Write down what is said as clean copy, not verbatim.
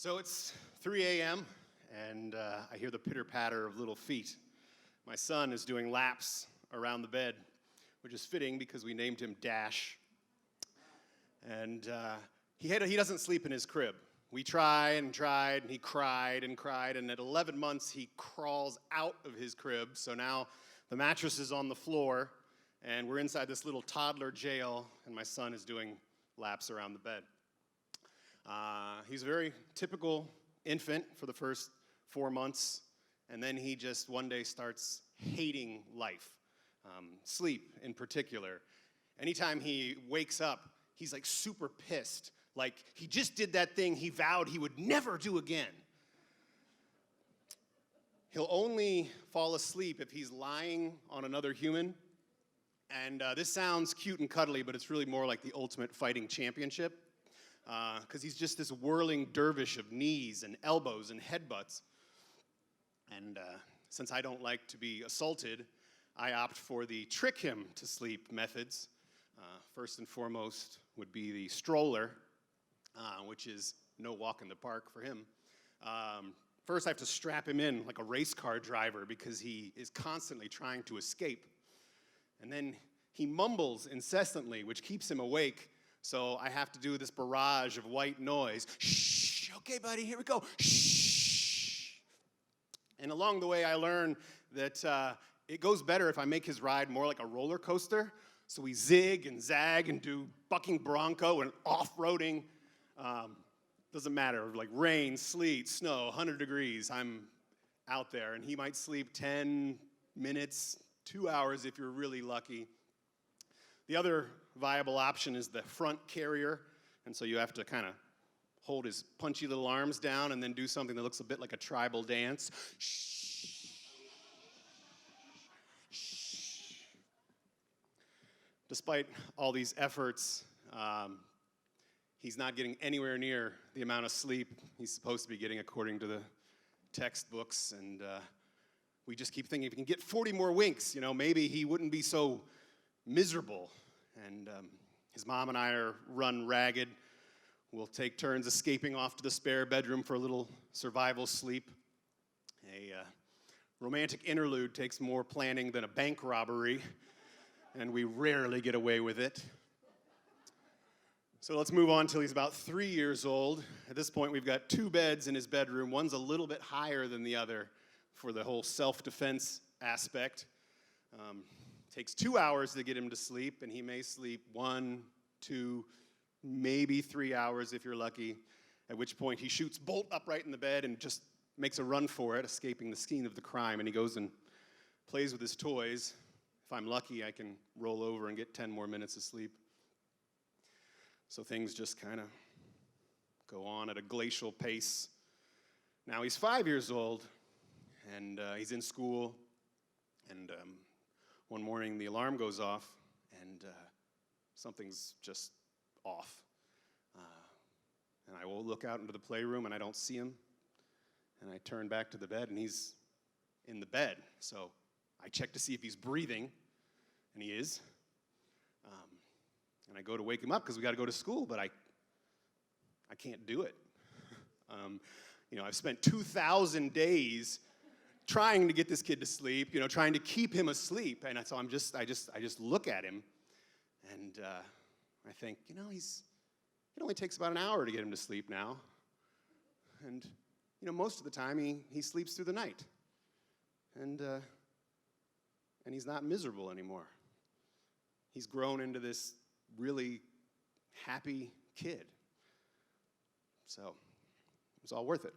So it's 3 a.m., and I hear the pitter-patter of little feet. My son is doing laps around the bed, which is fitting because we named him Dash. And he doesn't sleep in his crib. We tried, and he cried, and at 11 months, he crawls out of his crib. So now the mattress is on the floor, and we're inside this little toddler jail, and my son is doing laps around the bed. He's a very typical infant for the first 4 months, and then he just one day starts hating life, sleep in particular. Anytime he wakes up, he's like super pissed, like he just did that thing he vowed he would never do again. He'll only fall asleep if he's lying on another human, and this sounds cute and cuddly, but it's really more like the ultimate fighting championship. Because he's just this whirling dervish of knees and elbows and headbutts. And since I don't like to be assaulted, I opt for the trick him to sleep methods. First and foremost would be the stroller, which is no walk in the park for him. First I have to strap him in like a race car driver because he is constantly trying to escape. And then he mumbles incessantly, which keeps him awake. So I have to do this barrage of white noise. Shh, okay, buddy, here we go. Shh. And along the way, I learn that it goes better if I make his ride more like a roller coaster. So we zig and zag and do bucking bronco and off-roading. Doesn't matter, like rain, sleet, snow, 100 degrees, I'm out there. And he might sleep 10 minutes, 2 hours if you're really lucky. The other viable option is the front carrier, and so you have to kind of hold his punchy little arms down and then do something that looks a bit like a tribal dance. Shh. Shh. Despite all these efforts, he's not getting anywhere near the amount of sleep he's supposed to be getting according to the textbooks, and we just keep thinking if he can get 40 more winks, maybe he wouldn't be so miserable. And his mom and I are run ragged. We'll take turns escaping off to the spare bedroom for a little survival sleep. A romantic interlude takes more planning than a bank robbery, and we rarely get away with it. So let's move on till he's about 3 years old. At this point, we've got 2 beds in his bedroom. One's a little bit higher than the other for the whole self-defense aspect. Takes 2 hours to get him to sleep, and he may sleep 1, 2, maybe 3 hours if you're lucky, at which point he shoots bolt upright in the bed and just makes a run for it, escaping the scene of the crime, and he goes and plays with his toys. If I'm lucky, I can roll over and get 10 more minutes of sleep. So things just kind of go on at a glacial pace. Now he's 5 years old, and he's in school, and one morning, the alarm goes off, and something's just off. And I will look out into the playroom, and I don't see him. And I turn back to the bed, and he's in the bed. So I check to see if he's breathing, and he is. And I go to wake him up because we got to go to school, but I can't do it. I've spent 2,000 days trying to get this kid to sleep, trying to keep him asleep, and so I just look at him, and I think, it only takes about an hour to get him to sleep now, and most of the time he sleeps through the night, and he's not miserable anymore. He's grown into this really happy kid, so it was all worth it.